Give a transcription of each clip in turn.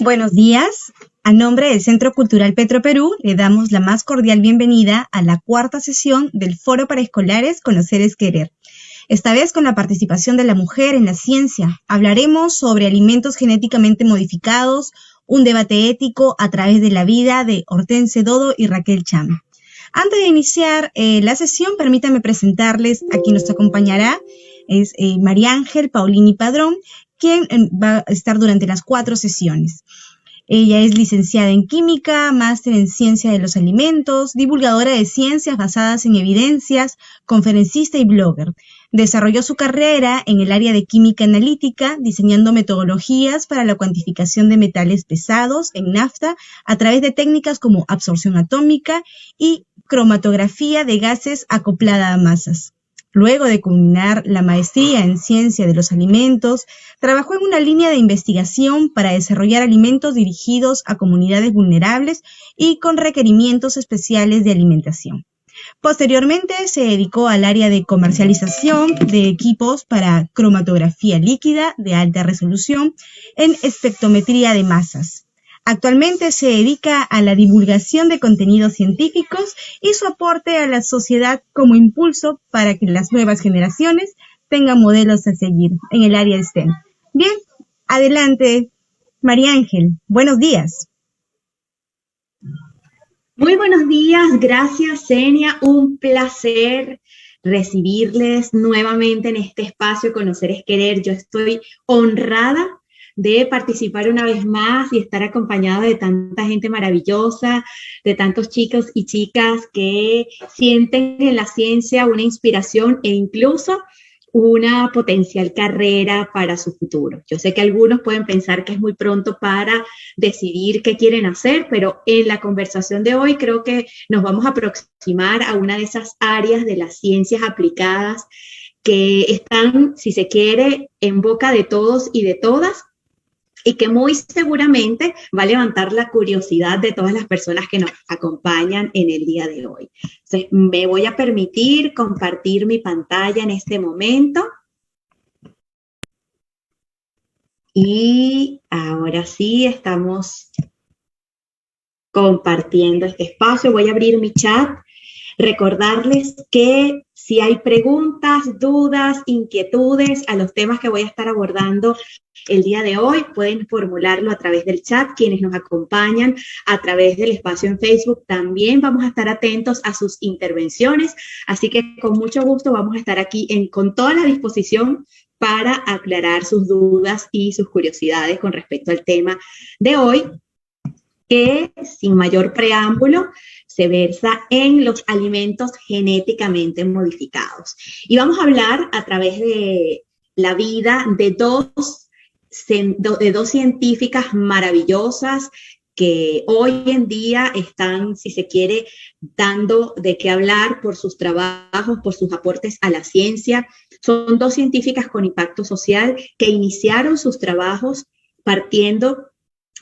Buenos días. A nombre del Centro Cultural Petro Perú, le damos la más cordial bienvenida a la cuarta sesión del Foro para Escolares Conocer es Querer. Esta vez con la participación de la mujer en la ciencia. Hablaremos sobre alimentos genéticamente modificados, un debate ético a través de la vida de Hortense Dodo y Raquel Cham. Antes de iniciar la sesión, permítanme presentarles a quien nos acompañará. Es María Ángel Paulini Padrón, quien va a estar durante las 4 sesiones. Ella es licenciada en Química, máster en Ciencia de los Alimentos, divulgadora de ciencias basadas en evidencias, conferencista y blogger. Desarrolló su carrera en el área de Química Analítica, diseñando metodologías para la cuantificación de metales pesados en nafta a través de técnicas como absorción atómica y cromatografía de gases acoplada a masas. Luego de culminar la maestría en Ciencia de los Alimentos, trabajó en una línea de investigación para desarrollar alimentos dirigidos a comunidades vulnerables y con requerimientos especiales de alimentación. Posteriormente se dedicó al área de comercialización de equipos para cromatografía líquida de alta resolución en espectrometría de masas. Actualmente se dedica a la divulgación de contenidos científicos y su aporte a la sociedad como impulso para que las nuevas generaciones tengan modelos a seguir en el área de STEM. Bien, adelante, María Ángel. Buenos días. Muy buenos días, gracias, Senia. Un placer recibirles nuevamente en este espacio Conocer es Querer. Yo estoy honrada de participar una vez más y estar acompañada de tanta gente maravillosa, de tantos chicos y chicas que sienten en la ciencia una inspiración e incluso una potencial carrera para su futuro. Yo sé que algunos pueden pensar que es muy pronto para decidir qué quieren hacer, pero en la conversación de hoy creo que nos vamos a aproximar a una de esas áreas de las ciencias aplicadas que están, si se quiere, en boca de todos y de todas, y que muy seguramente va a levantar la curiosidad de todas las personas que nos acompañan en el día de hoy. Entonces, me voy a permitir compartir mi pantalla en este momento. Y ahora sí, estamos compartiendo este espacio. Voy a abrir mi chat. Recordarles que si hay preguntas, dudas, inquietudes a los temas que voy a estar abordando el día de hoy, pueden formularlo a través del chat. Quienes nos acompañan a través del espacio en Facebook, también vamos a estar atentos a sus intervenciones. Así que con mucho gusto vamos a estar aquí con toda la disposición para aclarar sus dudas y sus curiosidades con respecto al tema de hoy, que sin mayor preámbulo se versa en los alimentos genéticamente modificados. Y vamos a hablar a través de la vida de dos científicas maravillosas que hoy en día están, si se quiere, dando de qué hablar por sus trabajos, por sus aportes a la ciencia. Son dos científicas con impacto social que iniciaron sus trabajos partiendo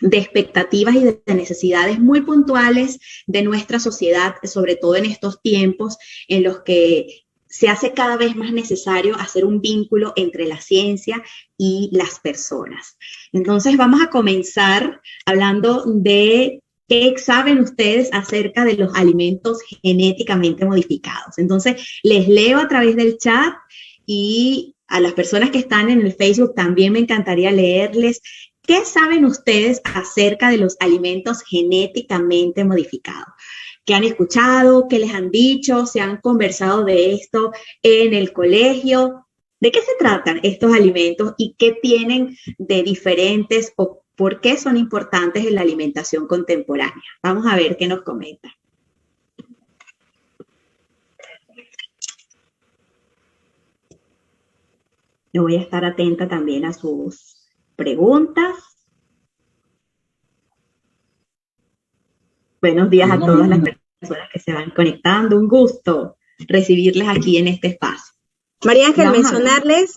de expectativas y de necesidades muy puntuales de nuestra sociedad, sobre todo en estos tiempos en los que se hace cada vez más necesario hacer un vínculo entre la ciencia y las personas. Entonces vamos a comenzar hablando de qué saben ustedes acerca de los alimentos genéticamente modificados. Entonces les leo a través del chat y a las personas que están en el Facebook también me encantaría leerles. ¿Qué saben ustedes acerca de los alimentos genéticamente modificados? ¿Qué han escuchado? ¿Qué les han dicho? ¿Se han conversado de esto en el colegio? ¿De qué se tratan estos alimentos y qué tienen de diferentes o por qué son importantes en la alimentación contemporánea? Vamos a ver qué nos comentan. Yo voy a estar atenta también a sus preguntas. Buenos días a todas las personas que se van conectando. Un gusto recibirles aquí en este espacio. María Ángel,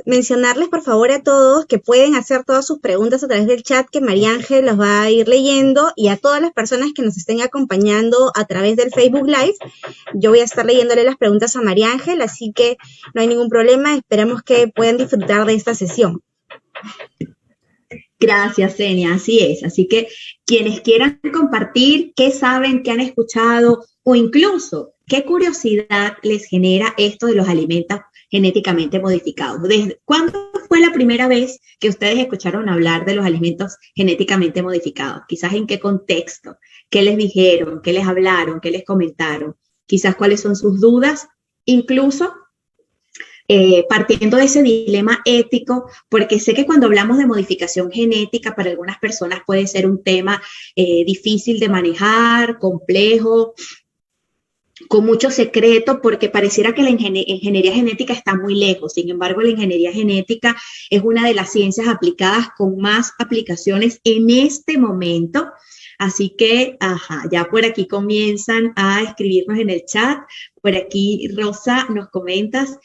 mencionarles por favor a todos que pueden hacer todas sus preguntas a través del chat, que María Ángel los va a ir leyendo, y a todas las personas que nos estén acompañando a través del Facebook Live, yo voy a estar leyéndole las preguntas a María Ángel, así que no hay ningún problema, esperamos que puedan disfrutar de esta sesión. Gracias, Zenia, así es. Así que quienes quieran compartir qué saben, qué han escuchado o incluso qué curiosidad les genera esto de los alimentos genéticamente modificados. ¿Desde cuándo fue la primera vez que ustedes escucharon hablar de los alimentos genéticamente modificados? Quizás en qué contexto, qué les dijeron, qué les hablaron, qué les comentaron, quizás cuáles son sus dudas, incluso partiendo de ese dilema ético, porque sé que cuando hablamos de modificación genética, para algunas personas puede ser un tema difícil de manejar, complejo, con mucho secreto, porque pareciera que la ingeniería genética está muy lejos. Sin embargo, la ingeniería genética es una de las ciencias aplicadas con más aplicaciones en este momento. Así que, ya por aquí comienzan a escribirnos en el chat. Por aquí, Rosa, nos comentas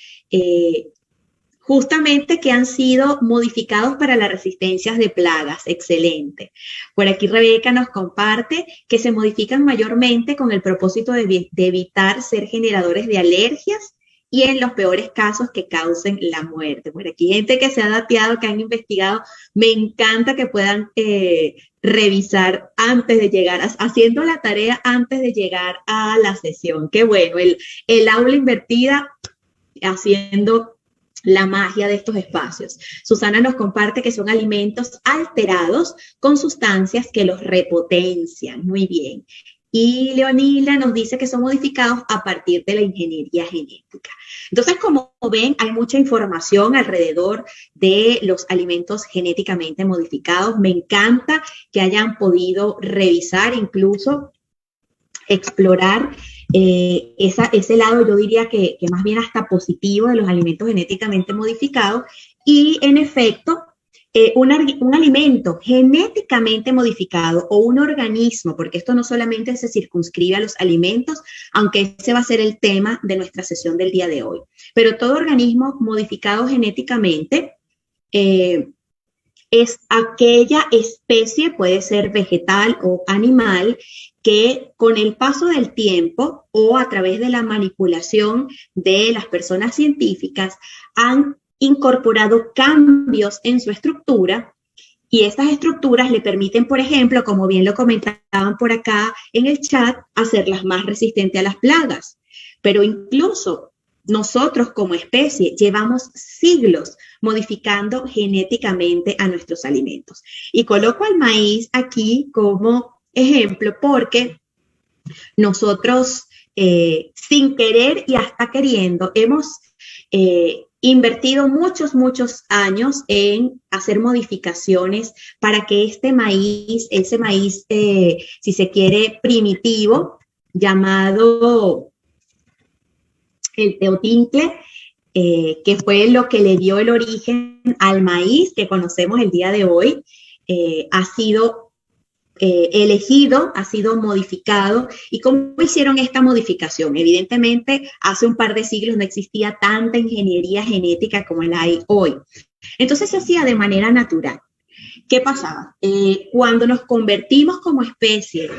justamente que han sido modificados para las resistencias de plagas. Excelente. Por aquí Rebeca nos comparte que se modifican mayormente con el propósito de evitar ser generadores de alergias y en los peores casos que causen la muerte. Por aquí gente que se ha dateado, que han investigado. Me encanta que puedan revisar antes de llegar, haciendo la tarea antes de llegar a la sesión. Qué bueno, el aula invertida haciendo la magia de estos espacios. Susana nos comparte que son alimentos alterados con sustancias que los repotencian. Muy bien. Y Leonila nos dice que son modificados a partir de la ingeniería genética. Entonces, como ven, hay mucha información alrededor de los alimentos genéticamente modificados. Me encanta que hayan podido revisar, incluso explorar ese lado, yo diría que más bien hasta positivo de los alimentos genéticamente modificados. Y en efecto, un alimento genéticamente modificado o un organismo, porque esto no solamente se circunscribe a los alimentos, aunque ese va a ser el tema de nuestra sesión del día de hoy, pero todo organismo modificado genéticamente es aquella especie, puede ser vegetal o animal, que con el paso del tiempo o a través de la manipulación de las personas científicas han incorporado cambios en su estructura y estas estructuras le permiten, por ejemplo, como bien lo comentaban por acá en el chat, hacerlas más resistentes a las plagas. Pero incluso nosotros como especie llevamos siglos modificando genéticamente a nuestros alimentos. Y coloco al maíz aquí como ejemplo porque nosotros sin querer y hasta queriendo hemos invertido muchos años en hacer modificaciones para que ese maíz, si se quiere, primitivo, llamado el teotincle, que fue lo que le dio el origen al maíz que conocemos el día de hoy, ha sido elegido, ha sido modificado. ¿Y cómo hicieron esta modificación? Evidentemente, hace un par de siglos no existía tanta ingeniería genética como la hay hoy. Entonces se hacía de manera natural. ¿Qué pasaba? Cuando nos convertimos como especie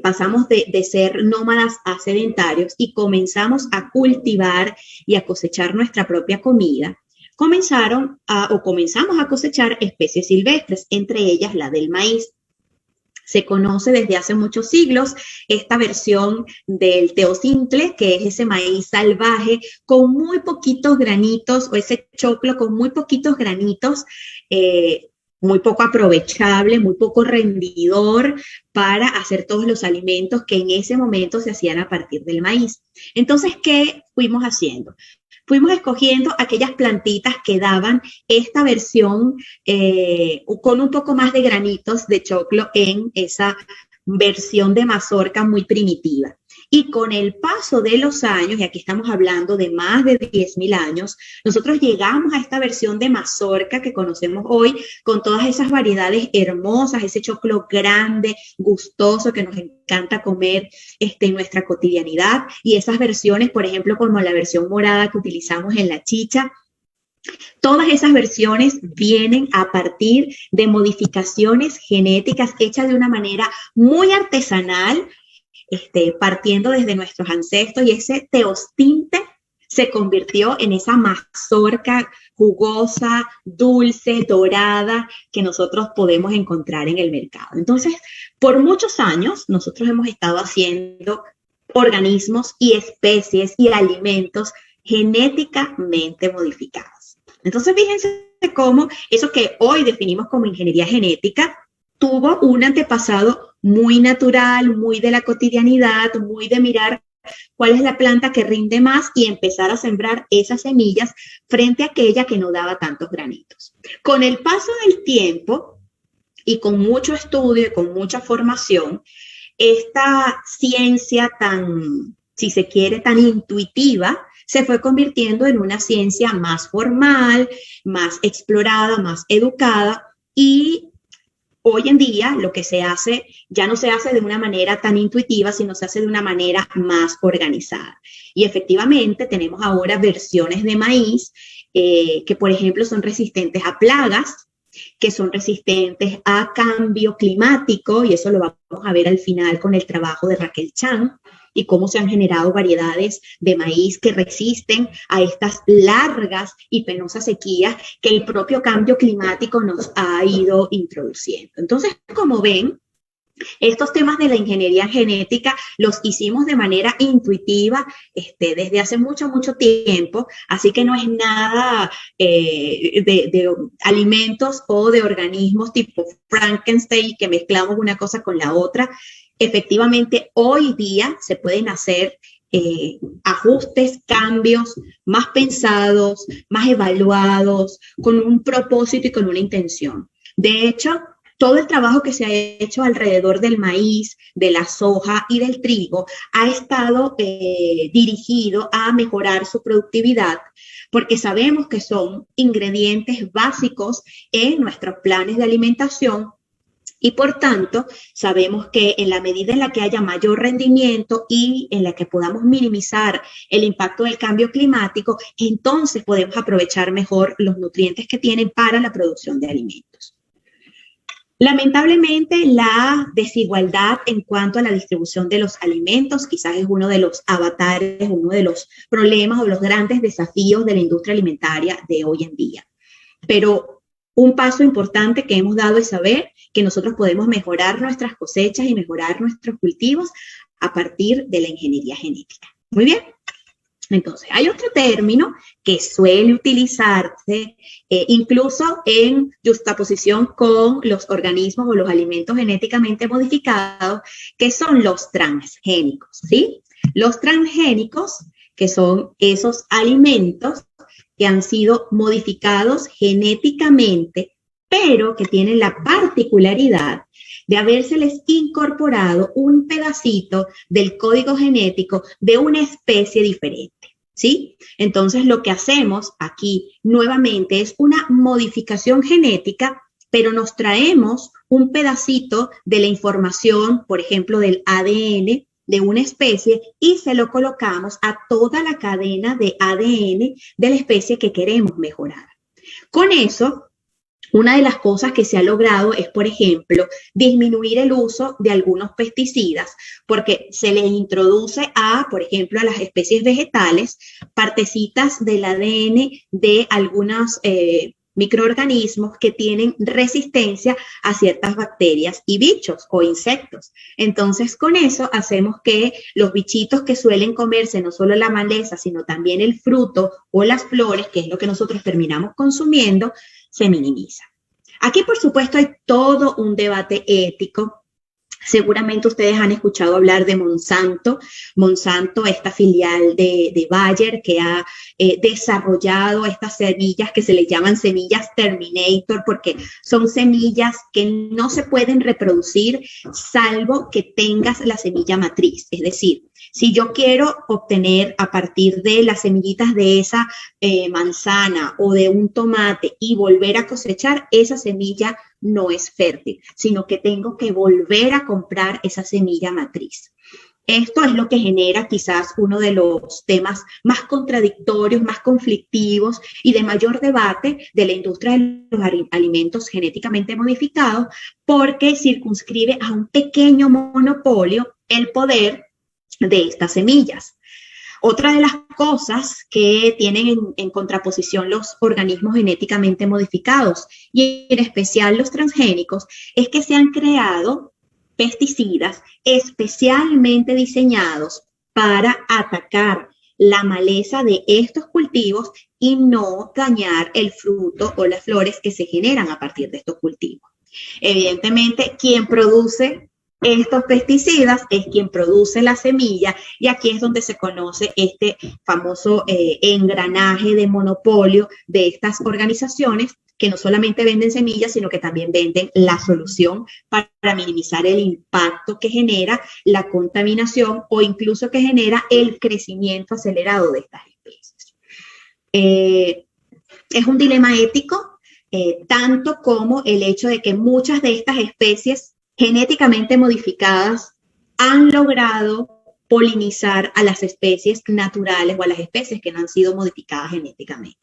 pasamos de ser nómadas a sedentarios y comenzamos a cultivar y a cosechar nuestra propia comida, comenzamos a cosechar especies silvestres, entre ellas la del maíz. Se conoce desde hace muchos siglos esta versión del teocintle, que es ese maíz salvaje con muy poquitos granitos, o ese choclo con muy poquitos granitos, muy poco aprovechable, muy poco rendidor para hacer todos los alimentos que en ese momento se hacían a partir del maíz. Entonces, ¿qué fuimos haciendo? Fuimos escogiendo aquellas plantitas que daban esta versión con un poco más de granitos de choclo en esa versión de mazorca muy primitiva. Y con el paso de los años, y aquí estamos hablando de más de 10.000 años, nosotros llegamos a esta versión de mazorca que conocemos hoy, con todas esas variedades hermosas, ese choclo grande, gustoso, que nos encanta comer en nuestra cotidianidad, y esas versiones, por ejemplo, como la versión morada que utilizamos en la chicha. Todas esas versiones vienen a partir de modificaciones genéticas hechas de una manera muy artesanal, partiendo desde nuestros ancestros, y ese teostinte se convirtió en esa mazorca jugosa, dulce, dorada que nosotros podemos encontrar en el mercado. Entonces, por muchos años nosotros hemos estado haciendo organismos y especies y alimentos genéticamente modificados. Entonces, fíjense cómo eso que hoy definimos como ingeniería genética tuvo un antepasado muy natural, muy de la cotidianidad, muy de mirar cuál es la planta que rinde más y empezar a sembrar esas semillas frente a aquella que no daba tantos granitos. Con el paso del tiempo y con mucho estudio y con mucha formación, esta ciencia tan, si se quiere, tan intuitiva, se fue convirtiendo en una ciencia más formal, más explorada, más educada, y hoy en día lo que se hace ya no se hace de una manera tan intuitiva, sino se hace de una manera más organizada. Y efectivamente tenemos ahora versiones de maíz que, por ejemplo, son resistentes a plagas, que son resistentes a cambio climático, y eso lo vamos a ver al final con el trabajo de Raquel Chan, y cómo se han generado variedades de maíz que resisten a estas largas y penosas sequías que el propio cambio climático nos ha ido introduciendo. Entonces, como ven, estos temas de la ingeniería genética los hicimos de manera intuitiva desde hace mucho, mucho tiempo, así que no es nada de alimentos o de organismos tipo Frankenstein que mezclamos una cosa con la otra. Efectivamente, hoy día se pueden hacer ajustes, cambios más pensados, más evaluados, con un propósito y con una intención. De hecho, todo el trabajo que se ha hecho alrededor del maíz, de la soja y del trigo ha estado dirigido a mejorar su productividad, porque sabemos que son ingredientes básicos en nuestros planes de alimentación. Y por tanto, sabemos que en la medida en la que haya mayor rendimiento y en la que podamos minimizar el impacto del cambio climático, entonces podemos aprovechar mejor los nutrientes que tienen para la producción de alimentos. Lamentablemente, la desigualdad en cuanto a la distribución de los alimentos quizás es uno de los avatares, uno de los problemas o los grandes desafíos de la industria alimentaria de hoy en día. Pero un paso importante que hemos dado es saber que nosotros podemos mejorar nuestras cosechas y mejorar nuestros cultivos a partir de la ingeniería genética. Muy bien. Entonces, hay otro término que suele utilizarse incluso en juxtaposición con los organismos o los alimentos genéticamente modificados, que son los transgénicos, ¿sí? Los transgénicos, que son esos alimentos que han sido modificados genéticamente, pero que tienen la particularidad de habérseles incorporado un pedacito del código genético de una especie diferente, ¿sí? Entonces, lo que hacemos aquí nuevamente es una modificación genética, pero nos traemos un pedacito de la información, por ejemplo, del ADN de una especie y se lo colocamos a toda la cadena de ADN de la especie que queremos mejorar. Con eso, una de las cosas que se ha logrado es, por ejemplo, disminuir el uso de algunos pesticidas, porque se les introduce por ejemplo, a las especies vegetales, partecitas del ADN de algunos microorganismos que tienen resistencia a ciertas bacterias y bichos o insectos. Entonces, con eso hacemos que los bichitos que suelen comerse no solo la maleza, sino también el fruto o las flores, que es lo que nosotros terminamos consumiendo, se minimizan. Aquí, por supuesto, hay todo un debate ético. Seguramente ustedes han escuchado hablar de Monsanto. Monsanto, esta filial de Bayer que ha desarrollado estas semillas que se les llaman semillas Terminator, porque son semillas que no se pueden reproducir salvo que tengas la semilla matriz. Es decir, si yo quiero obtener a partir de las semillitas de esa manzana o de un tomate y volver a cosechar, esa semilla no es fértil, sino que tengo que volver a comprar esa semilla matriz. Esto es lo que genera quizás uno de los temas más contradictorios, más conflictivos y de mayor debate de la industria de los alimentos genéticamente modificados, porque circunscribe a un pequeño monopolio el poder de estas semillas. Otra de las cosas que tienen en contraposición los organismos genéticamente modificados, y en especial los transgénicos, es que se han creado pesticidas especialmente diseñados para atacar la maleza de estos cultivos y no dañar el fruto o las flores que se generan a partir de estos cultivos. Evidentemente, quien produce estos pesticidas es quien produce la semilla, y aquí es donde se conoce este famoso engranaje de monopolio de estas organizaciones que no solamente venden semillas, sino que también venden la solución para minimizar el impacto que genera la contaminación o incluso que genera el crecimiento acelerado de estas especies. Es un dilema ético, tanto como el hecho de que muchas de estas especies genéticamente modificadas han logrado polinizar a las especies naturales o a las especies que no han sido modificadas genéticamente.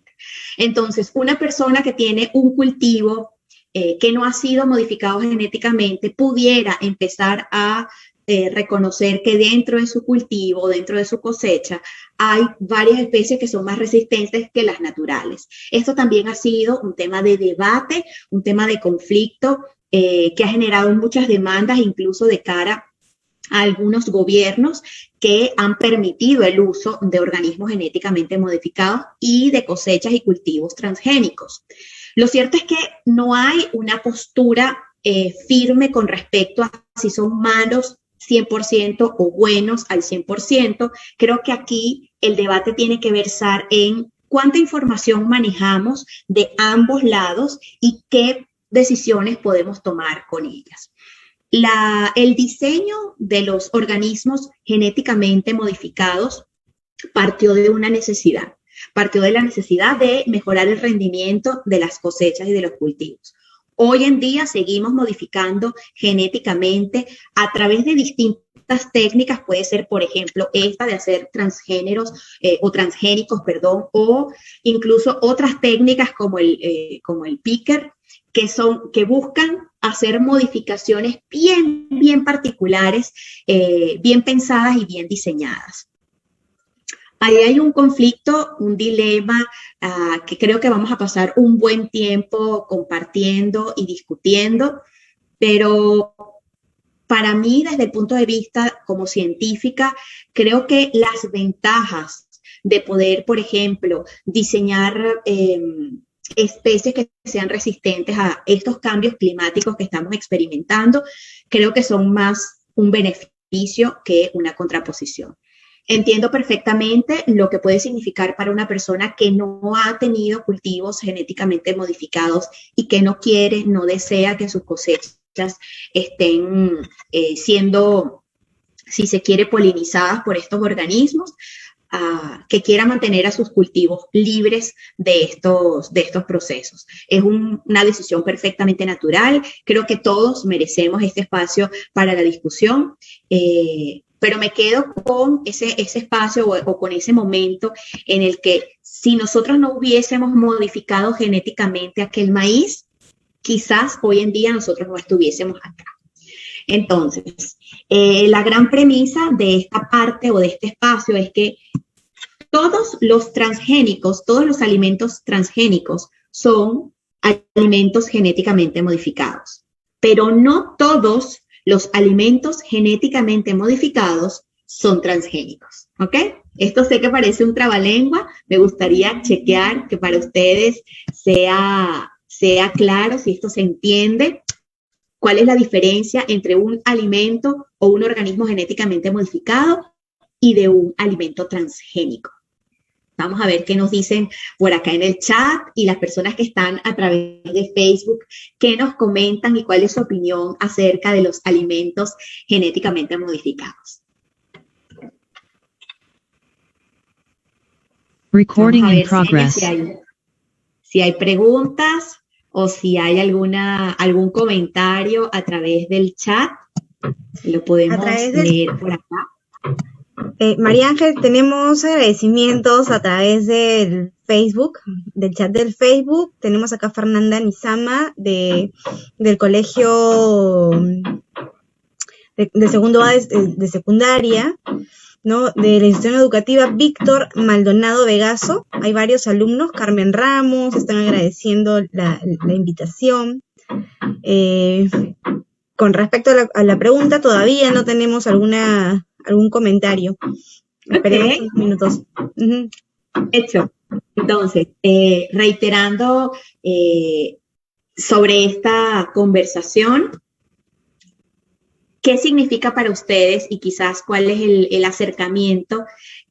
Entonces, una persona que tiene un cultivo que no ha sido modificado genéticamente pudiera empezar a reconocer que dentro de su cultivo, dentro de su cosecha, hay varias especies que son más resistentes que las naturales. Esto también ha sido un tema de debate, un tema de conflicto que ha generado muchas demandas, incluso de cara a algunos gobiernos que han permitido el uso de organismos genéticamente modificados y de cosechas y cultivos transgénicos. Lo cierto es que no hay una postura firme con respecto a si son malos 100% o buenos al 100%. Creo que aquí el debate tiene que versar en cuánta información manejamos de ambos lados y qué decisiones podemos tomar con ellas. El diseño de los organismos genéticamente modificados partió de una necesidad. Partió de la necesidad de mejorar el rendimiento de las cosechas y de los cultivos. Hoy en día seguimos modificando genéticamente a través de distintas técnicas. Puede ser, por ejemplo, esta de hacer transgénicos, o incluso otras técnicas como el picker, que buscan hacer modificaciones bien particulares, bien pensadas y bien diseñadas. Ahí hay un conflicto, un dilema que creo que vamos a pasar un buen tiempo compartiendo y discutiendo, pero para mí, desde el punto de vista como científica, creo que las ventajas de poder, por ejemplo, diseñar especies que sean resistentes a estos cambios climáticos que estamos experimentando, creo que son más un beneficio que una contraposición. Entiendo perfectamente lo que puede significar para una persona que no ha tenido cultivos genéticamente modificados y que no quiere, no desea que sus cosechas estén siendo, si se quiere, polinizadas por estos organismos, que quiera mantener a sus cultivos libres de estos procesos. Es una decisión perfectamente natural. Creo que todos merecemos este espacio para la discusión, pero me quedo con ese espacio o con ese momento en el que si nosotros no hubiésemos modificado genéticamente aquel maíz, quizás hoy en día nosotros no estuviésemos acá. Entonces, la gran premisa de esta parte o de este espacio es que todos los transgénicos, todos los alimentos transgénicos son alimentos genéticamente modificados, pero no todos los alimentos genéticamente modificados son transgénicos, ¿ok? Esto sé que parece un trabalengua, me gustaría chequear que para ustedes sea claro, si esto se entiende. ¿Cuál es la diferencia entre un alimento o un organismo genéticamente modificado y de un alimento transgénico? Vamos a ver qué nos dicen por acá en el chat y las personas que están a través de Facebook, qué nos comentan y cuál es su opinión acerca de los alimentos genéticamente modificados. Recording in progress. Si hay preguntas o si hay algún comentario a través del chat, lo podemos leer por acá. María Ángel, tenemos agradecimientos a través del Facebook, del chat del Facebook. Tenemos acá a Fernanda Nizama del colegio de segundo A de secundaria. ¿no? De la institución educativa Víctor Maldonado Vegaso. Hay varios alumnos, Carmen Ramos, están agradeciendo la invitación. Con respecto a la pregunta, todavía no tenemos algún comentario. Esperemos unos minutos. Hecho. Entonces, reiterando sobre esta conversación, ¿qué significa para ustedes y quizás cuál es el acercamiento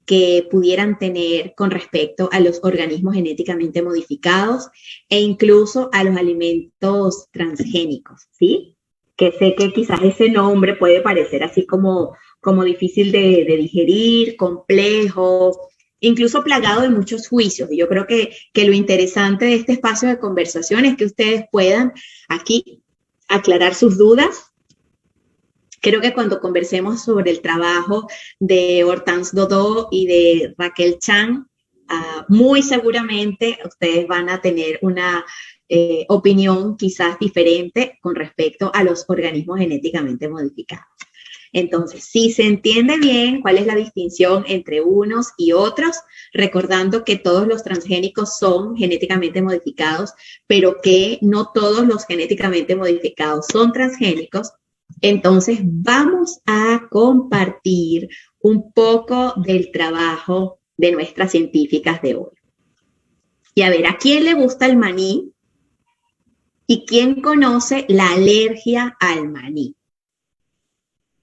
que pudieran tener con respecto a los organismos genéticamente modificados e incluso a los alimentos transgénicos? ¿Sí? Que sé que quizás ese nombre puede parecer así como difícil de digerir, complejo, incluso plagado de muchos juicios. Y yo creo que lo interesante de este espacio de conversación es que ustedes puedan aquí aclarar sus dudas. Creo que cuando conversemos sobre el trabajo de Hortense Dodó y de Raquel Chan, muy seguramente ustedes van a tener una opinión quizás diferente con respecto a los organismos genéticamente modificados. Entonces, si se entiende bien cuál es la distinción entre unos y otros, recordando que todos los transgénicos son genéticamente modificados, pero que no todos los genéticamente modificados son transgénicos, entonces vamos a compartir un poco del trabajo de nuestras científicas de hoy. Y a ver, ¿a quién le gusta el maní? ¿Y quién conoce la alergia al maní?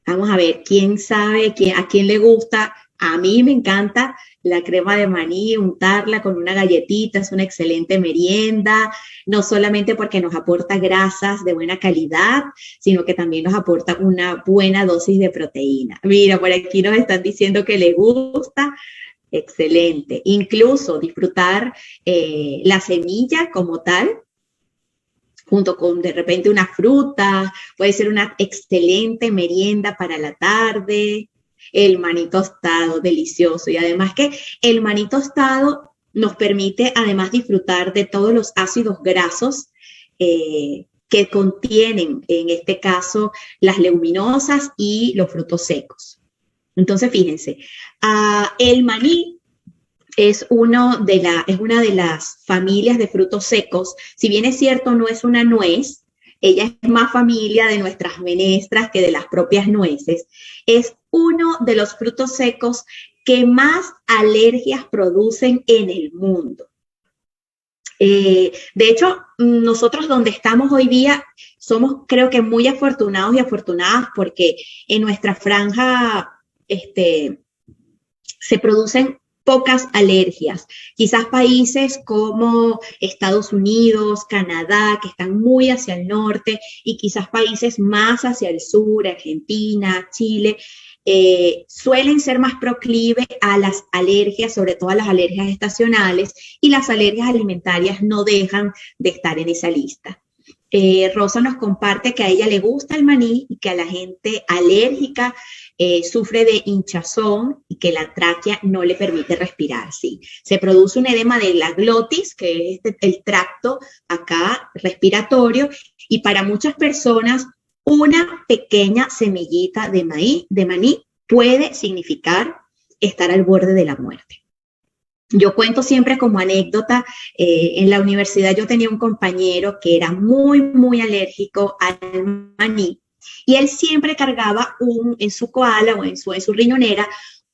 Vamos a ver, ¿quién sabe a quién le gusta? A mí me encanta la crema de maní, untarla con una galletita, es una excelente merienda, no solamente porque nos aporta grasas de buena calidad, sino que también nos aporta una buena dosis de proteína. Mira, por aquí nos están diciendo que les gusta, excelente. Incluso disfrutar la semilla como tal, junto con de repente una fruta, puede ser una excelente merienda para la tarde, el maní tostado, delicioso. Y además que el maní tostado nos permite además disfrutar de todos los ácidos grasos que contienen, en este caso, las leguminosas y los frutos secos. Entonces, fíjense, el maní es una de las familias de frutos secos. Si bien es cierto, no es una nuez, ella es más familia de nuestras menestras que de las propias nueces. Es uno de los frutos secos que más alergias producen en el mundo. De hecho, nosotros donde estamos hoy día somos, creo que, muy afortunados y afortunadas porque en nuestra franja se producen pocas alergias. Quizás países como Estados Unidos, Canadá, que están muy hacia el norte, y quizás países más hacia el sur, Argentina, Chile, suelen ser más proclives a las alergias, sobre todo a las alergias estacionales, y las alergias alimentarias no dejan de estar en esa lista. Rosa nos comparte que a ella le gusta el maní y que a la gente alérgica sufre de hinchazón y que la tráquea no le permite respirar. Sí. Se produce un edema de la glotis, que es el tracto acá respiratorio, y para muchas personas una pequeña semillita de maní puede significar estar al borde de la muerte. Yo cuento siempre como anécdota, en la universidad yo tenía un compañero que era muy, muy alérgico al maní y él siempre cargaba en su koala o en su riñonera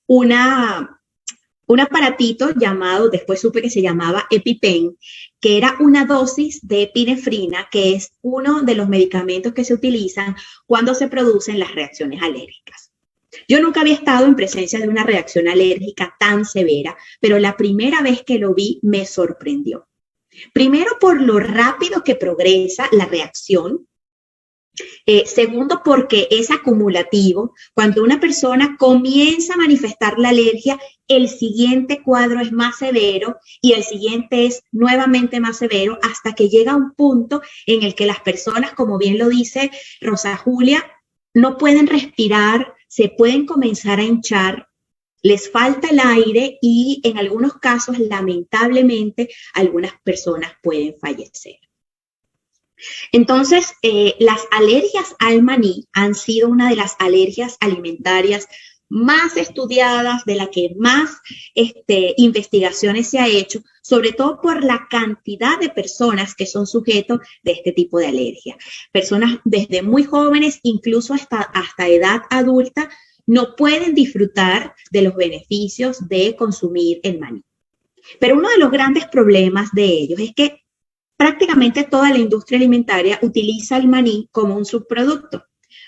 un aparatito llamado, después supe que se llamaba EpiPen, que era una dosis de epinefrina, que es uno de los medicamentos que se utilizan cuando se producen las reacciones alérgicas. Yo nunca había estado en presencia de una reacción alérgica tan severa, pero la primera vez que lo vi me sorprendió. Primero, por lo rápido que progresa la reacción. Segundo, porque es acumulativo. Cuando una persona comienza a manifestar la alergia, el siguiente cuadro es más severo y el siguiente es nuevamente más severo hasta que llega un punto en el que las personas, como bien lo dice Rosa Julia, no pueden respirar, se pueden comenzar a hinchar, les falta el aire y en algunos casos, lamentablemente, algunas personas pueden fallecer. Entonces, las alergias al maní han sido una de las alergias alimentarias más estudiadas, de la que más investigaciones se ha hecho, sobre todo por la cantidad de personas que son sujetos de este tipo de alergia. Personas desde muy jóvenes, incluso hasta edad adulta, no pueden disfrutar de los beneficios de consumir el maní. Pero uno de los grandes problemas de ellos es que prácticamente toda la industria alimentaria utiliza el maní como un subproducto,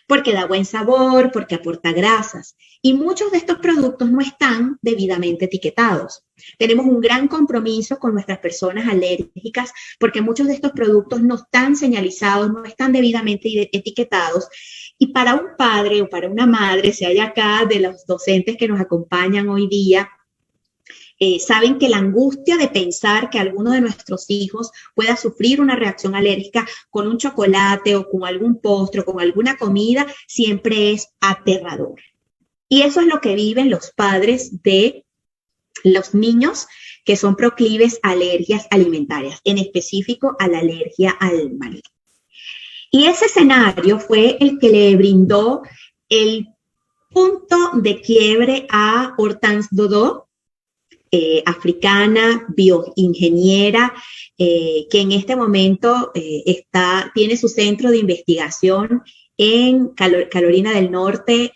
porque da buen sabor, porque aporta grasas. Y muchos de estos productos no están debidamente etiquetados. Tenemos un gran compromiso con nuestras personas alérgicas porque muchos de estos productos no están señalizados, no están debidamente etiquetados. Y para un padre o para una madre, si hay acá de los docentes que nos acompañan hoy día, saben que la angustia de pensar que alguno de nuestros hijos pueda sufrir una reacción alérgica con un chocolate o con algún postre o con alguna comida siempre es aterrador. Y eso es lo que viven los padres de los niños que son proclives a alergias alimentarias, en específico a la alergia al maní. Y ese escenario fue el que le brindó el punto de quiebre a Hortense Dodot, africana, bioingeniera, que en este momento tiene su centro de investigación en Carolina del Norte,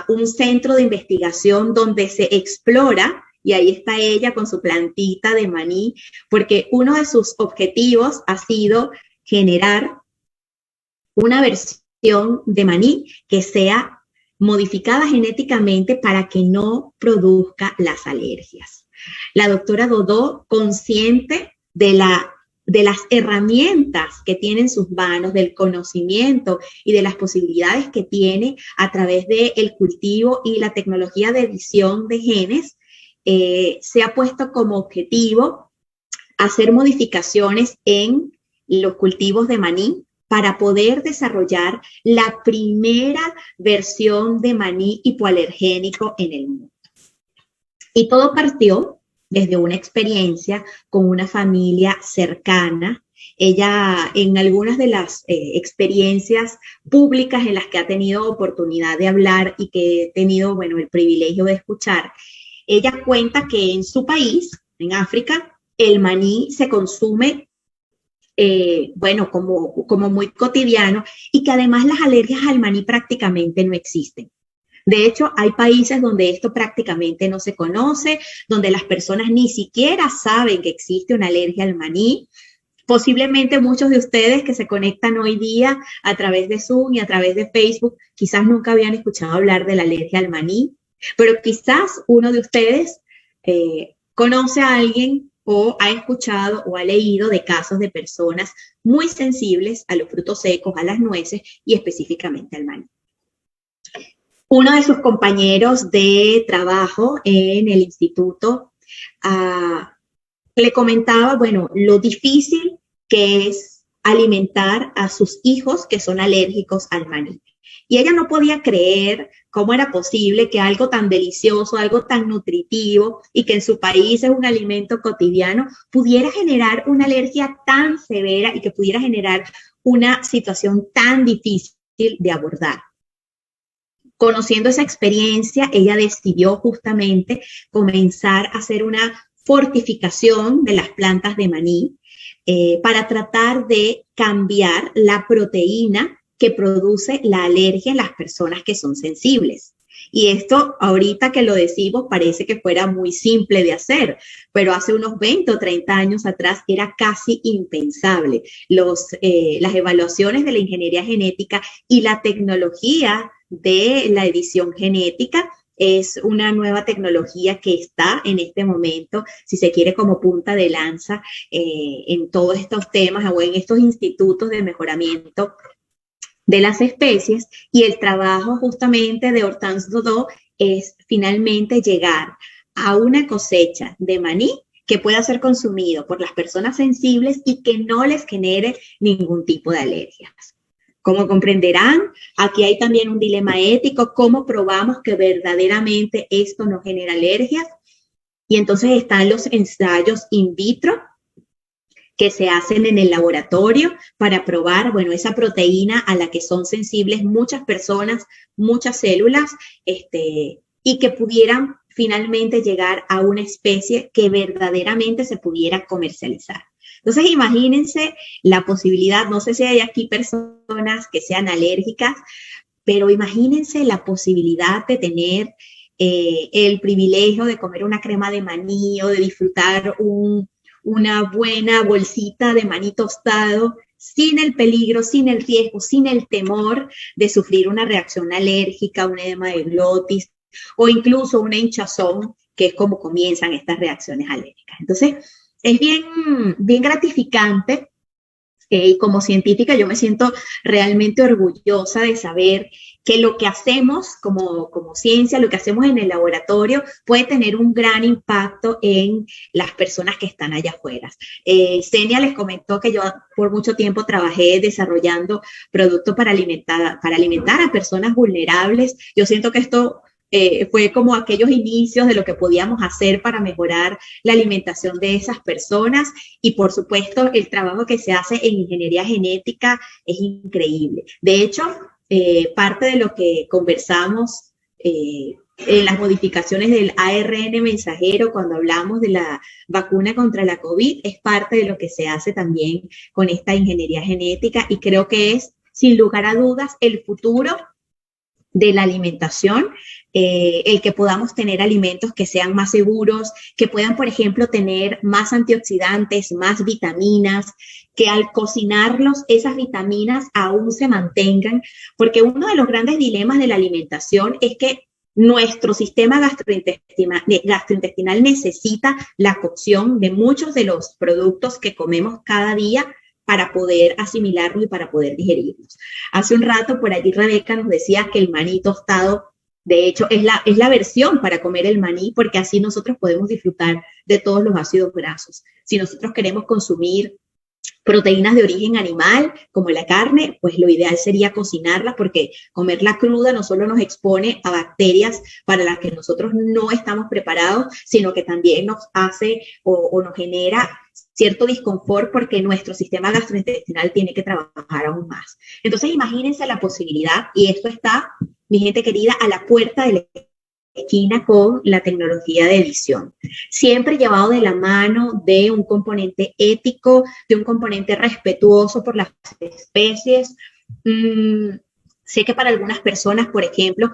un centro de investigación donde se explora, y ahí está ella con su plantita de maní, porque uno de sus objetivos ha sido generar una versión de maní que sea modificada genéticamente para que no produzca las alergias. La doctora Dodot, consciente de las herramientas que tiene en sus manos, del conocimiento y de las posibilidades que tiene a través del cultivo y la tecnología de edición de genes, se ha puesto como objetivo hacer modificaciones en los cultivos de maní para poder desarrollar la primera versión de maní hipoalergénico en el mundo. Y todo partió desde una experiencia con una familia cercana. Ella, en algunas de las experiencias públicas en las que ha tenido oportunidad de hablar y que he tenido, el privilegio de escuchar, ella cuenta que en su país, en África, el maní se consume como muy cotidiano y que además las alergias al maní prácticamente no existen. De hecho, hay países donde esto prácticamente no se conoce, donde las personas ni siquiera saben que existe una alergia al maní. Posiblemente muchos de ustedes que se conectan hoy día a través de Zoom y a través de Facebook, quizás nunca habían escuchado hablar de la alergia al maní, pero quizás uno de ustedes conoce a alguien o ha escuchado o ha leído de casos de personas muy sensibles a los frutos secos, a las nueces y específicamente al maní. Uno de sus compañeros de trabajo en el instituto le comentaba, lo difícil que es alimentar a sus hijos que son alérgicos al maní. Y ella no podía creer cómo era posible que algo tan delicioso, algo tan nutritivo y que en su país es un alimento cotidiano, pudiera generar una alergia tan severa y que pudiera generar una situación tan difícil de abordar. Conociendo esa experiencia, ella decidió justamente comenzar a hacer una fortificación de las plantas de maní para tratar de cambiar la proteína que produce la alergia en las personas que son sensibles. Y esto, ahorita que lo decimos, parece que fuera muy simple de hacer, pero hace unos 20 o 30 años atrás era casi impensable. Las evaluaciones de la ingeniería genética y la tecnología de la edición genética es una nueva tecnología que está en este momento, si se quiere, como punta de lanza en todos estos temas o en estos institutos de mejoramiento de las especies, y el trabajo justamente de Hortense Dodot es finalmente llegar a una cosecha de maní que pueda ser consumido por las personas sensibles y que no les genere ningún tipo de alergias. Como comprenderán, aquí hay también un dilema ético: ¿cómo probamos que verdaderamente esto no genera alergias? Y entonces están los ensayos in vitro que se hacen en el laboratorio para probar, esa proteína a la que son sensibles muchas personas, muchas células, y que pudieran finalmente llegar a una especie que verdaderamente se pudiera comercializar. Entonces, imagínense la posibilidad, no sé si hay aquí personas que sean alérgicas, pero imagínense la posibilidad de tener el privilegio de comer una crema de maní o de disfrutar una buena bolsita de maní tostado sin el peligro, sin el riesgo, sin el temor de sufrir una reacción alérgica, un edema de glotis o incluso una hinchazón, que es como comienzan estas reacciones alérgicas. Entonces, es bien gratificante. Y como científica yo me siento realmente orgullosa de saber que lo que hacemos como ciencia, lo que hacemos en el laboratorio puede tener un gran impacto en las personas que están allá afuera. Senia les comentó que yo por mucho tiempo trabajé desarrollando productos para alimentar a personas vulnerables. Yo siento que esto fue como aquellos inicios de lo que podíamos hacer para mejorar la alimentación de esas personas y por supuesto el trabajo que se hace en ingeniería genética es increíble. De hecho, parte de lo que conversamos en las modificaciones del ARN mensajero cuando hablamos de la vacuna contra la COVID es parte de lo que se hace también con esta ingeniería genética y creo que es sin lugar a dudas el futuro de la alimentación, el que podamos tener alimentos que sean más seguros, que puedan, por ejemplo, tener más antioxidantes, más vitaminas, que al cocinarlos esas vitaminas aún se mantengan, porque uno de los grandes dilemas de la alimentación es que nuestro sistema gastrointestinal necesita la cocción de muchos de los productos que comemos cada día para poder asimilarlos y para poder digerirlos. Hace un rato por allí Rebeca nos decía que el maní tostado, de hecho, es la versión para comer el maní, porque así nosotros podemos disfrutar de todos los ácidos grasos. Si nosotros queremos consumir proteínas de origen animal, como la carne, pues lo ideal sería cocinarla, porque comerla cruda no solo nos expone a bacterias para las que nosotros no estamos preparados, sino que también nos hace o nos genera cierto disconfort porque nuestro sistema gastrointestinal tiene que trabajar aún más. Entonces, imagínense la posibilidad, y esto está, mi gente querida, a la puerta de la esquina con la tecnología de edición. Siempre llevado de la mano de un componente ético, de un componente respetuoso por las especies. Sé que para algunas personas, por ejemplo,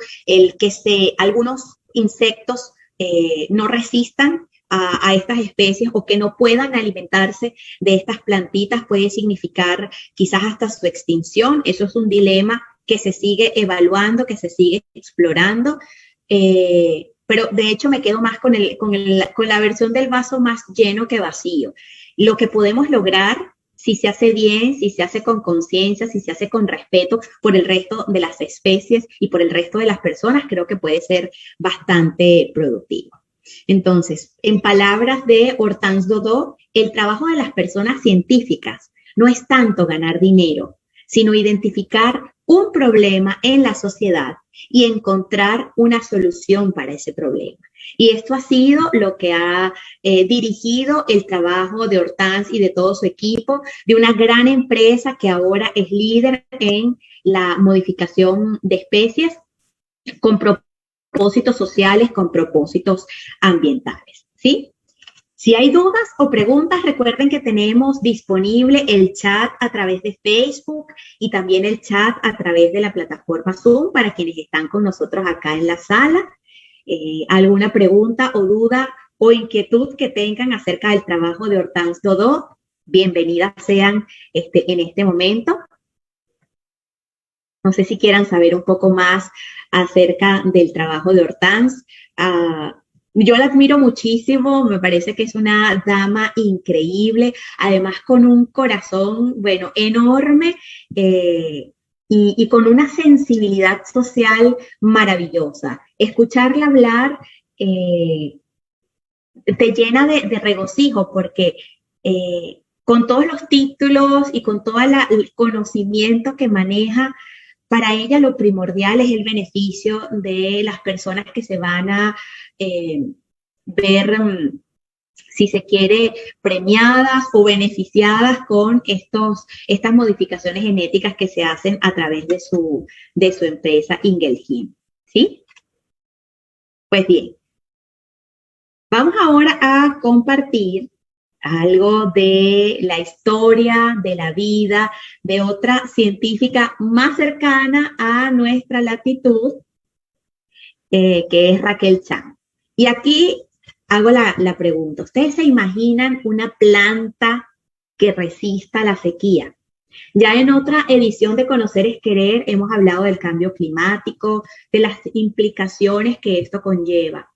algunos insectos no resistan a estas especies o que no puedan alimentarse de estas plantitas puede significar quizás hasta su extinción. Eso es un dilema que se sigue evaluando, que se sigue explorando. Pero de hecho me quedo más con la versión del vaso más lleno que vacío. Lo que podemos lograr, si se hace bien, si se hace con conciencia, si se hace con respeto por el resto de las especies y por el resto de las personas, creo que puede ser bastante productivo. Entonces, en palabras de Hortense Dodot, el trabajo de las personas científicas no es tanto ganar dinero, sino identificar un problema en la sociedad y encontrar una solución para ese problema. Y esto ha sido lo que ha dirigido el trabajo de Hortense y de todo su equipo, de una gran empresa que ahora es líder en la modificación de especies con propósitos sociales, con propósitos ambientales, ¿sí? Si hay dudas o preguntas, recuerden que tenemos disponible el chat a través de Facebook y también el chat a través de la plataforma Zoom para quienes están con nosotros acá en la sala. Alguna pregunta o duda o inquietud que tengan acerca del trabajo de Hortense Dodot, bienvenidas sean en este momento. No sé si quieran saber un poco más acerca del trabajo de Hortense. Yo la admiro muchísimo, me parece que es una dama increíble, además con un corazón, bueno, enorme y con una sensibilidad social maravillosa. Escucharla hablar te llena de regocijo porque con todos los títulos y con todo el conocimiento que maneja, para ella lo primordial es el beneficio de las personas que se van a ver, si se quiere, premiadas o beneficiadas con estas modificaciones genéticas que se hacen a través de su empresa Ingelheim, ¿sí? Pues bien, vamos ahora a compartir algo de la historia, de la vida, de otra científica más cercana a nuestra latitud, que es Raquel Chan. Y aquí hago la pregunta, ¿ustedes se imaginan una planta que resista la sequía? Ya en otra edición de Conocer es Querer hemos hablado del cambio climático, de las implicaciones que esto conlleva.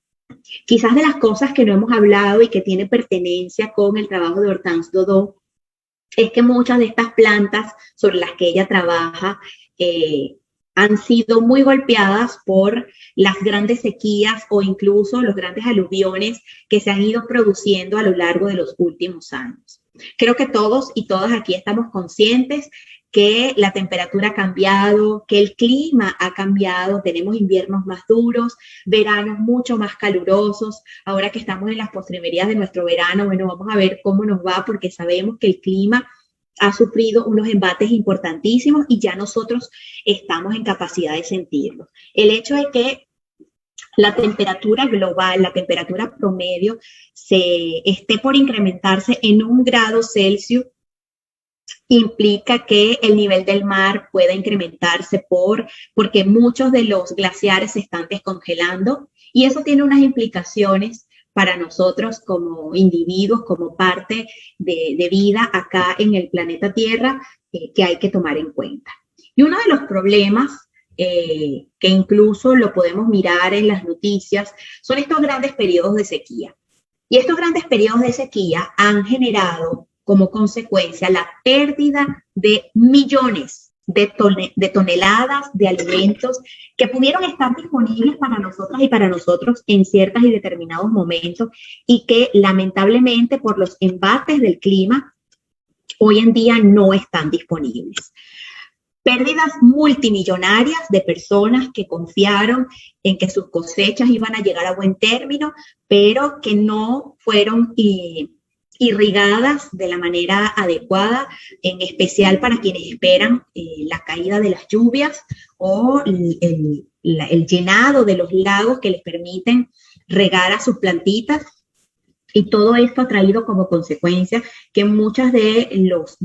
Quizás de las cosas que no hemos hablado y que tiene pertenencia con el trabajo de Hortense Dodot es que muchas de estas plantas sobre las que ella trabaja han sido muy golpeadas por las grandes sequías o incluso los grandes aluviones que se han ido produciendo a lo largo de los últimos años. Creo que todos y todas aquí estamos conscientes que la temperatura ha cambiado, que el clima ha cambiado, tenemos inviernos más duros, veranos mucho más calurosos. Ahora que estamos en las postrimerías de nuestro verano, bueno, vamos a ver cómo nos va porque sabemos que el clima ha sufrido unos embates importantísimos y ya nosotros estamos en capacidad de sentirlo. El hecho de que la temperatura global, la temperatura promedio, se esté por incrementarse en 1 grado Celsius, implica que el nivel del mar pueda incrementarse porque muchos de los glaciares se están descongelando y eso tiene unas implicaciones para nosotros como individuos, como parte de vida acá en el planeta Tierra, que hay que tomar en cuenta. Y uno de los problemas que incluso lo podemos mirar en las noticias son estos grandes periodos de sequía. Y estos grandes periodos de sequía han generado como consecuencia la pérdida de millones de toneladas de alimentos que pudieron estar disponibles para nosotras y para nosotros en ciertos y determinados momentos y que lamentablemente por los embates del clima hoy en día no están disponibles. Pérdidas multimillonarias de personas que confiaron en que sus cosechas iban a llegar a buen término, pero que no fueron irrigadas de la manera adecuada, en especial para quienes esperan la caída de las lluvias o el llenado de los lagos que les permiten regar a sus plantitas. Y todo esto ha traído como consecuencia que muchas de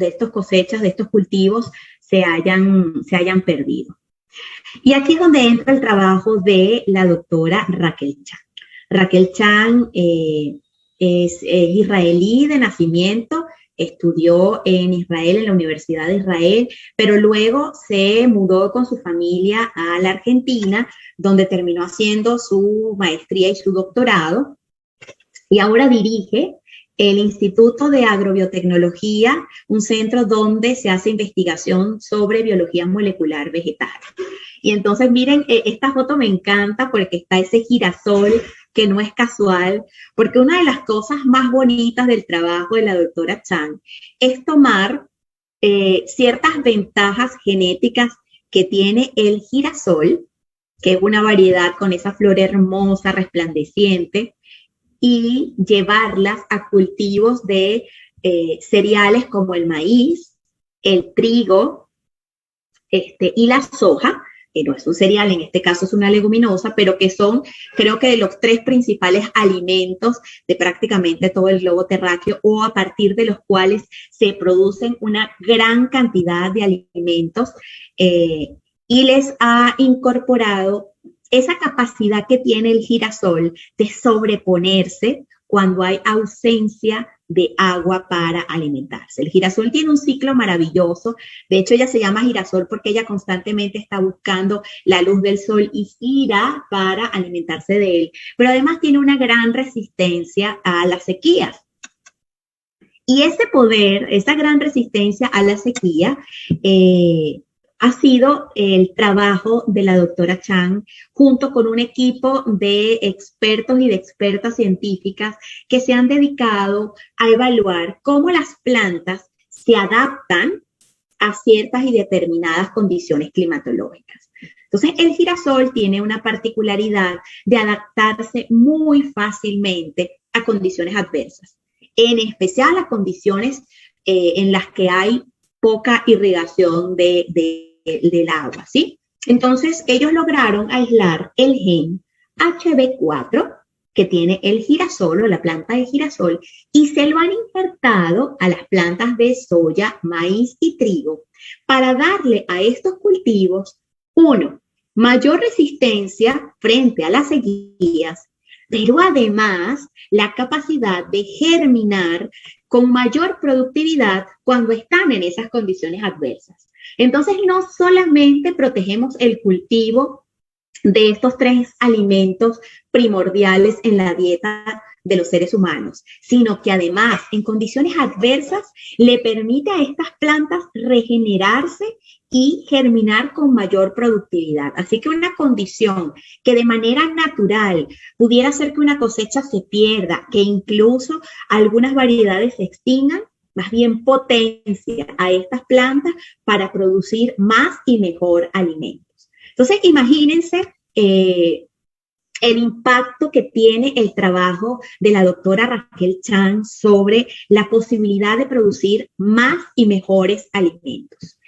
estos cosechas, de estos cultivos, se hayan perdido. Y aquí es donde entra el trabajo de la doctora Raquel Chan. Raquel Chan es israelí de nacimiento, estudió en Israel, en la Universidad de Israel, pero luego se mudó con su familia a la Argentina, donde terminó haciendo su maestría y su doctorado, y ahora dirige el Instituto de Agrobiotecnología, un centro donde se hace investigación sobre biología molecular vegetal. Y entonces miren, esta foto me encanta porque está ese girasol que no es casual, porque una de las cosas más bonitas del trabajo de la doctora Chan es tomar ciertas ventajas genéticas que tiene el girasol, que es una variedad con esa flor hermosa, resplandeciente, y llevarlas a cultivos de cereales como el maíz, el trigo y la soja, que no es un cereal, en este caso es una leguminosa, pero que son, creo que de los 3 principales alimentos de prácticamente todo el globo terráqueo o a partir de los cuales se producen una gran cantidad de alimentos y les ha incorporado esa capacidad que tiene el girasol de sobreponerse cuando hay ausencia de agua para alimentarse. El girasol tiene un ciclo maravilloso, de hecho ella se llama girasol porque ella constantemente está buscando la luz del sol y gira para alimentarse de él, pero además tiene una gran resistencia a las sequías. Y ese poder, esa gran resistencia a la sequía, ha sido el trabajo de la doctora Chan junto con un equipo de expertos y de expertas científicas que se han dedicado a evaluar cómo las plantas se adaptan a ciertas y determinadas condiciones climatológicas. Entonces, el girasol tiene una particularidad de adaptarse muy fácilmente a condiciones adversas, en especial a condiciones en las que hay poca irrigación del agua, ¿sí? Entonces, ellos lograron aislar el gen HB4, que tiene el girasol o la planta de girasol, y se lo han injertado a las plantas de soya, maíz y trigo para darle a estos cultivos, uno, mayor resistencia frente a las sequías, pero además la capacidad de germinar con mayor productividad cuando están en esas condiciones adversas. Entonces, no solamente protegemos el cultivo de estos 3 alimentos primordiales en la dieta de los seres humanos, sino que además en condiciones adversas le permite a estas plantas regenerarse y germinar con mayor productividad. Así que una condición que de manera natural pudiera hacer que una cosecha se pierda, que incluso algunas variedades se extingan, más bien potencia a estas plantas para producir más y mejor alimento. Entonces, imagínense el impacto que tiene el trabajo de la doctora Raquel Chan sobre la posibilidad de producir más y mejores alimentos.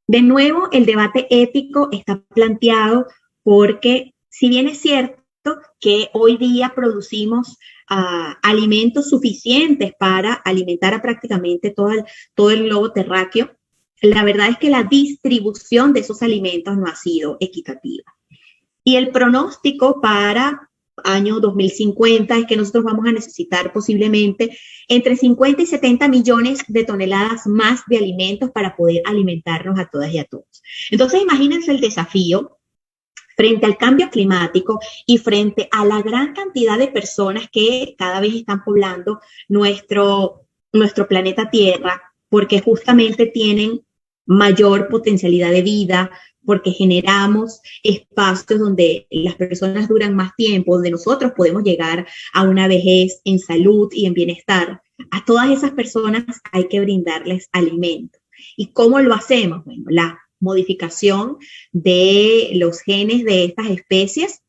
De nuevo, el debate ético está planteado porque, si bien es cierto que hoy día producimos alimentos suficientes para alimentar a prácticamente todo el globo terráqueo, la verdad es que la distribución de esos alimentos no ha sido equitativa. Y el pronóstico para año 2050 es que nosotros vamos a necesitar posiblemente entre 50 y 70 millones de toneladas más de alimentos para poder alimentarnos a todas y a todos. Entonces, imagínense el desafío frente al cambio climático y frente a la gran cantidad de personas que cada vez están poblando nuestro planeta Tierra, porque justamente tienen mayor potencialidad de vida, porque generamos espacios donde las personas duran más tiempo, donde nosotros podemos llegar a una vejez en salud y en bienestar. A todas esas personas hay que brindarles alimento. ¿Y cómo lo hacemos? Bueno, la modificación de los genes de estas especies.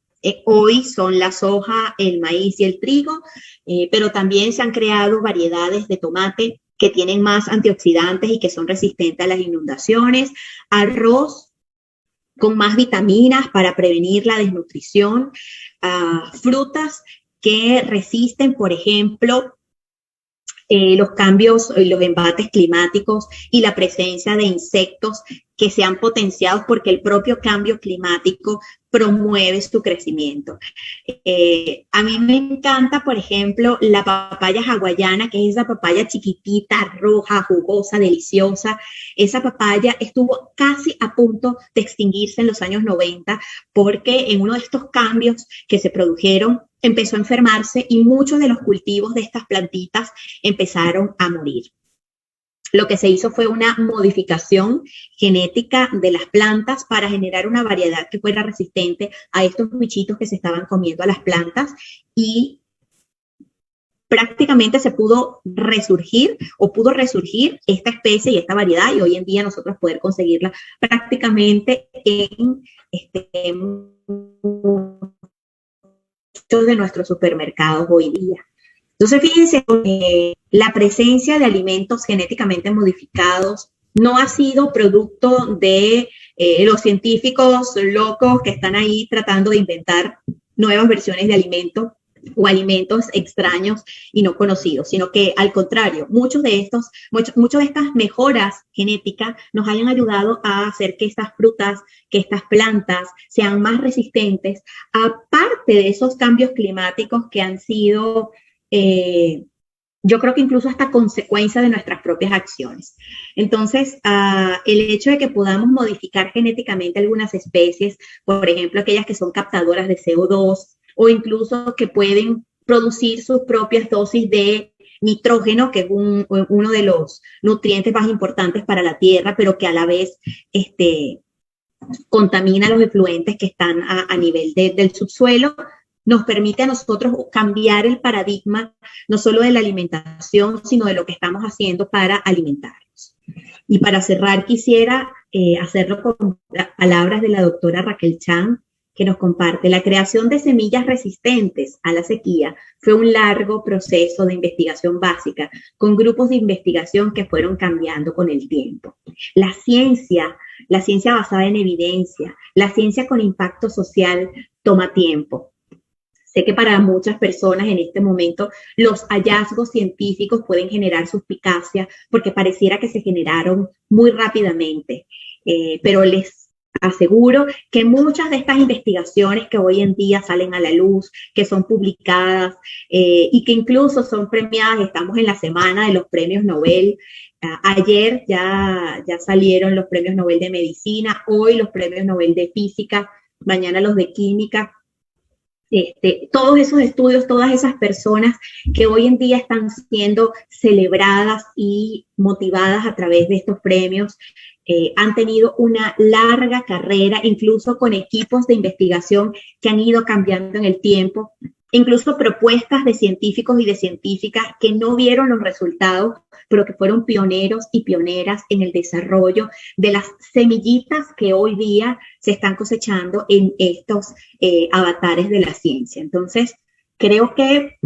Hoy son la soja, el maíz y el trigo, pero también se han creado variedades de tomate que tienen más antioxidantes y que son resistentes a las inundaciones, arroz con más vitaminas para prevenir la desnutrición, frutas que resisten, por ejemplo, los cambios y los embates climáticos y la presencia de insectos que se han potenciado porque el propio cambio climático promueve su crecimiento. A mí me encanta, por ejemplo, la papaya hawaiana, que es esa papaya chiquitita, roja, jugosa, deliciosa. Esa papaya estuvo casi a punto de extinguirse en los años 90 porque en uno de estos cambios que se produjeron empezó a enfermarse y muchos de los cultivos de estas plantitas empezaron a morir. Lo que se hizo fue una modificación genética de las plantas para generar una variedad que fuera resistente a estos bichitos que se estaban comiendo a las plantas y prácticamente se pudo resurgir esta especie y esta variedad y hoy en día nosotros poder conseguirla prácticamente en muchos de nuestros supermercados hoy día. Entonces, fíjense, la presencia de alimentos genéticamente modificados no ha sido producto de los científicos locos que están ahí tratando de inventar nuevas versiones de alimentos o alimentos extraños y no conocidos, sino que al contrario, muchas de estas mejoras genéticas nos hayan ayudado a hacer que estas frutas, que estas plantas sean más resistentes, aparte de esos cambios climáticos que han sido yo creo que incluso hasta consecuencia de nuestras propias acciones. Entonces, el hecho de que podamos modificar genéticamente algunas especies, por ejemplo, aquellas que son captadoras de CO2 o incluso que pueden producir sus propias dosis de nitrógeno, que es uno de los nutrientes más importantes para la tierra, pero que a la vez contamina los efluentes que están a nivel del subsuelo, nos permite a nosotros cambiar el paradigma, no solo de la alimentación, sino de lo que estamos haciendo para alimentarnos. Y para cerrar, quisiera hacerlo con palabras de la doctora Raquel Chan, que nos comparte: la creación de semillas resistentes a la sequía fue un largo proceso de investigación básica, con grupos de investigación que fueron cambiando con el tiempo. La ciencia basada en evidencia, la ciencia con impacto social toma tiempo. Sé que para muchas personas en este momento los hallazgos científicos pueden generar suspicacia porque pareciera que se generaron muy rápidamente, pero les aseguro que muchas de estas investigaciones que hoy en día salen a la luz, que son publicadas y que incluso son premiadas, estamos en la semana de los premios Nobel. Ayer ya salieron los premios Nobel de Medicina, hoy los premios Nobel de Física, mañana los de Química. Todos esos estudios, todas esas personas que hoy en día están siendo celebradas y motivadas a través de estos premios, han tenido una larga carrera, incluso con equipos de investigación que han ido cambiando en el tiempo, incluso propuestas de científicos y de científicas que no vieron los resultados, pero que fueron pioneros y pioneras en el desarrollo de las semillitas que hoy día se están cosechando en estos avatares de la ciencia. Entonces, creo que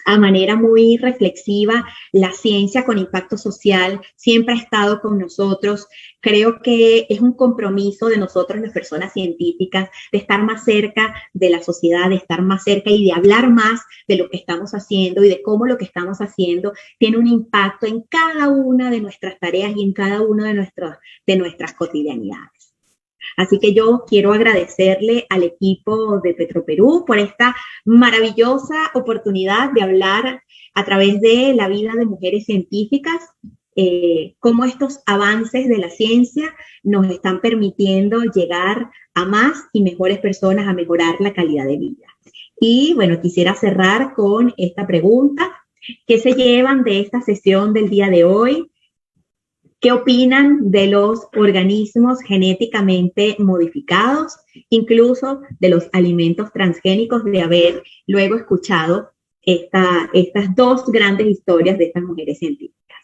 a manera muy reflexiva, la ciencia con impacto social siempre ha estado con nosotros. Creo que es un compromiso de nosotros, las personas científicas, de estar más cerca de la sociedad, de estar más cerca y de hablar más de lo que estamos haciendo y de cómo lo que estamos haciendo tiene un impacto en cada una de nuestras tareas y en cada una de nuestras cotidianidades. Así que yo quiero agradecerle al equipo de Petroperú por esta maravillosa oportunidad de hablar a través de la vida de mujeres científicas, cómo estos avances de la ciencia nos están permitiendo llegar a más y mejores personas, a mejorar la calidad de vida. Y bueno, quisiera cerrar con esta pregunta: ¿qué se llevan de esta sesión del día de hoy? ¿Qué opinan de los organismos genéticamente modificados, incluso de los alimentos transgénicos, de haber luego escuchado estas dos grandes historias de estas mujeres científicas?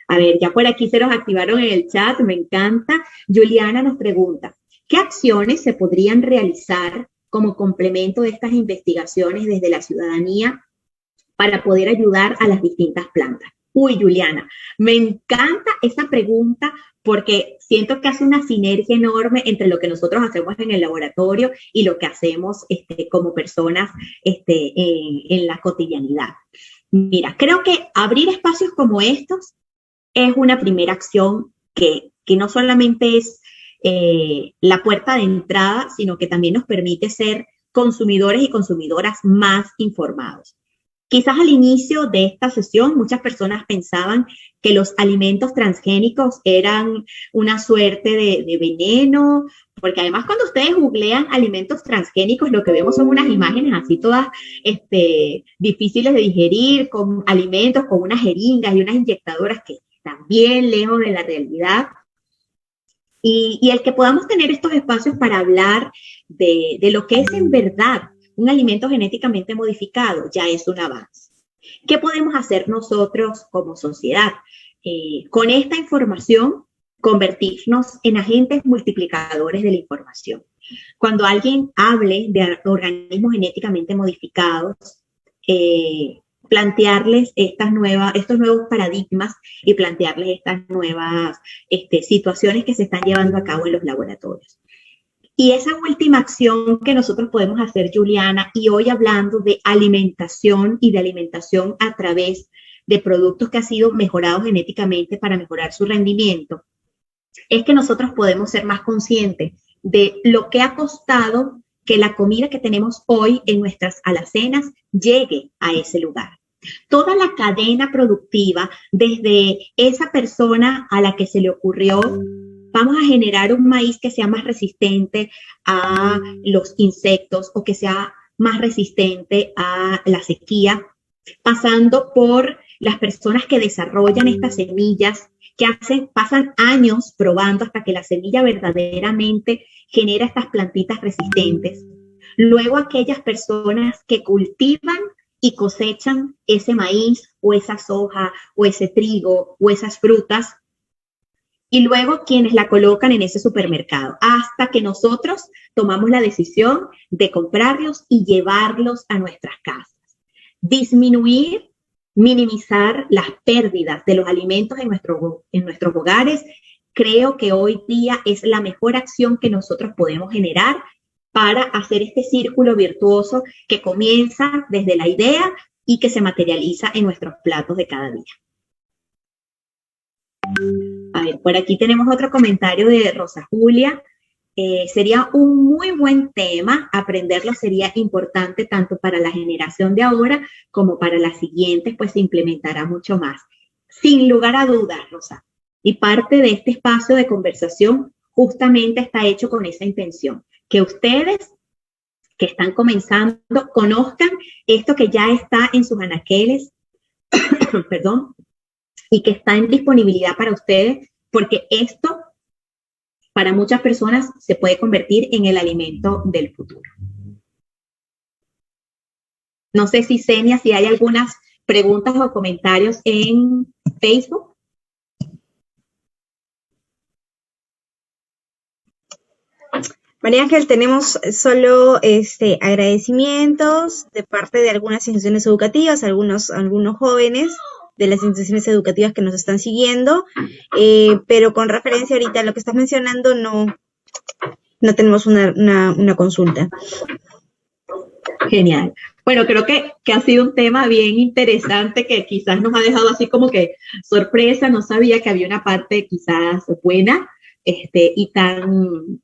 A ver, ya por aquí se los activaron en el chat, me encanta. Juliana nos pregunta, ¿qué acciones se podrían realizar como complemento de estas investigaciones desde la ciudadanía para poder ayudar a las distintas plantas? Uy, Juliana, me encanta esa pregunta porque siento que hace una sinergia enorme entre lo que nosotros hacemos en el laboratorio y lo que hacemos como personas en la cotidianidad. Mira, creo que abrir espacios como estos es una primera acción que no solamente es la puerta de entrada, sino que también nos permite ser consumidores y consumidoras más informados. Quizás al inicio de esta sesión muchas personas pensaban que los alimentos transgénicos eran una suerte de veneno, porque además cuando ustedes googlean alimentos transgénicos lo que vemos son unas imágenes así todas difíciles de digerir, con alimentos, con unas jeringas y unas inyectadoras que están bien lejos de la realidad. Y el que podamos tener estos espacios para hablar de lo que es en verdad un alimento genéticamente modificado ya es un avance. ¿Qué podemos hacer nosotros como sociedad? Con esta información, convertirnos en agentes multiplicadores de la información. Cuando alguien hable de organismos genéticamente modificados, plantearles estos nuevos paradigmas y plantearles estas nuevas situaciones que se están llevando a cabo en los laboratorios. Y esa última acción que nosotros podemos hacer, Juliana, y hoy hablando de alimentación y de alimentación a través de productos que han sido mejorados genéticamente para mejorar su rendimiento, es que nosotros podemos ser más conscientes de lo que ha costado que la comida que tenemos hoy en nuestras alacenas llegue a ese lugar. Toda la cadena productiva, desde esa persona a la que se le ocurrió, vamos a generar un maíz que sea más resistente a los insectos o que sea más resistente a la sequía, pasando por las personas que desarrollan estas semillas, que pasan años probando hasta que la semilla verdaderamente genera estas plantitas resistentes. Luego aquellas personas que cultivan y cosechan ese maíz o esa soja o ese trigo o esas frutas, y luego quienes la colocan en ese supermercado, hasta que nosotros tomamos la decisión de comprarlos y llevarlos a nuestras casas. Disminuir, minimizar las pérdidas de los alimentos en nuestros hogares, creo que hoy día es la mejor acción que nosotros podemos generar para hacer este círculo virtuoso que comienza desde la idea y que se materializa en nuestros platos de cada día. A ver, por aquí tenemos otro comentario de Rosa Julia. Sería un muy buen tema, aprenderlo sería importante tanto para la generación de ahora como para las siguientes, pues se implementará mucho más. Sin lugar a dudas, Rosa. Y parte de este espacio de conversación justamente está hecho con esa intención, que ustedes que están comenzando conozcan esto que ya está en sus anaqueles, perdón, y que está en disponibilidad para ustedes, porque esto para muchas personas se puede convertir en el alimento del futuro. No sé si Senia, si hay algunas preguntas o comentarios en Facebook. María Ángel, tenemos solo agradecimientos de parte de algunas instituciones educativas, algunos jóvenes de las instituciones educativas que nos están siguiendo, pero con referencia ahorita a lo que estás mencionando no tenemos una consulta. Genial. Bueno, creo que ha sido un tema bien interesante que quizás nos ha dejado así como que sorpresa, no sabía que había una parte quizás buena y tan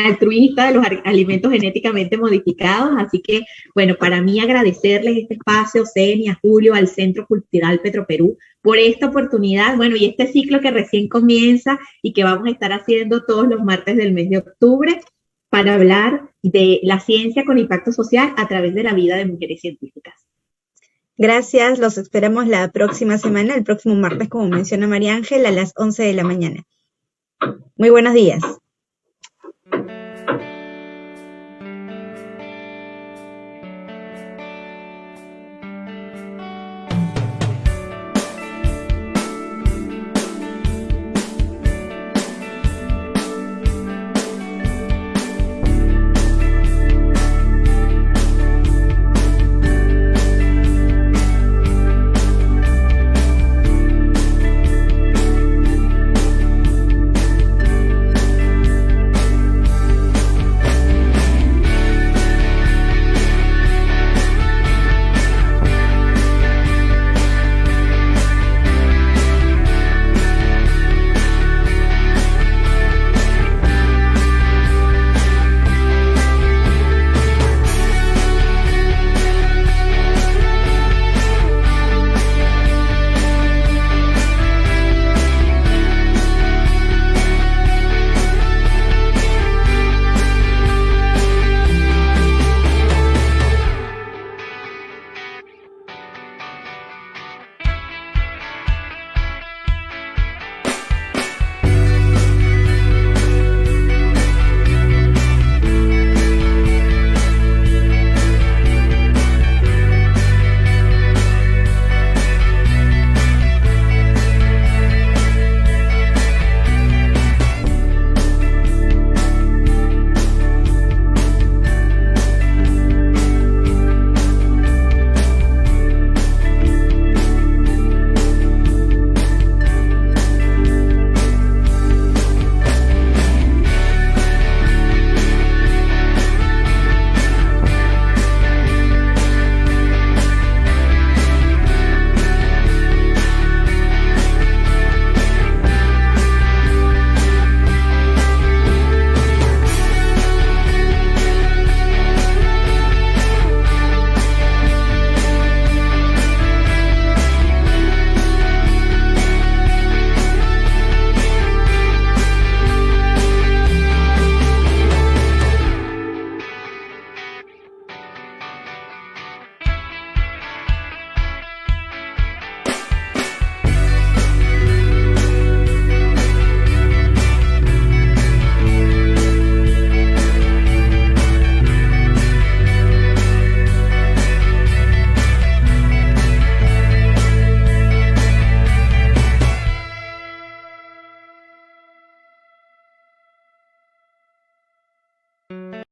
altruista de los alimentos genéticamente modificados, así que bueno, para mí agradecerles este espacio, Senia, Julio, al Centro Cultural Petroperú, por esta oportunidad, bueno, y este ciclo que recién comienza y que vamos a estar haciendo todos los martes del mes de octubre, para hablar de la ciencia con impacto social a través de la vida de mujeres científicas. Gracias, los esperamos la próxima semana, el próximo martes, como menciona María Ángel, a las 11 de la mañana. Muy buenos días.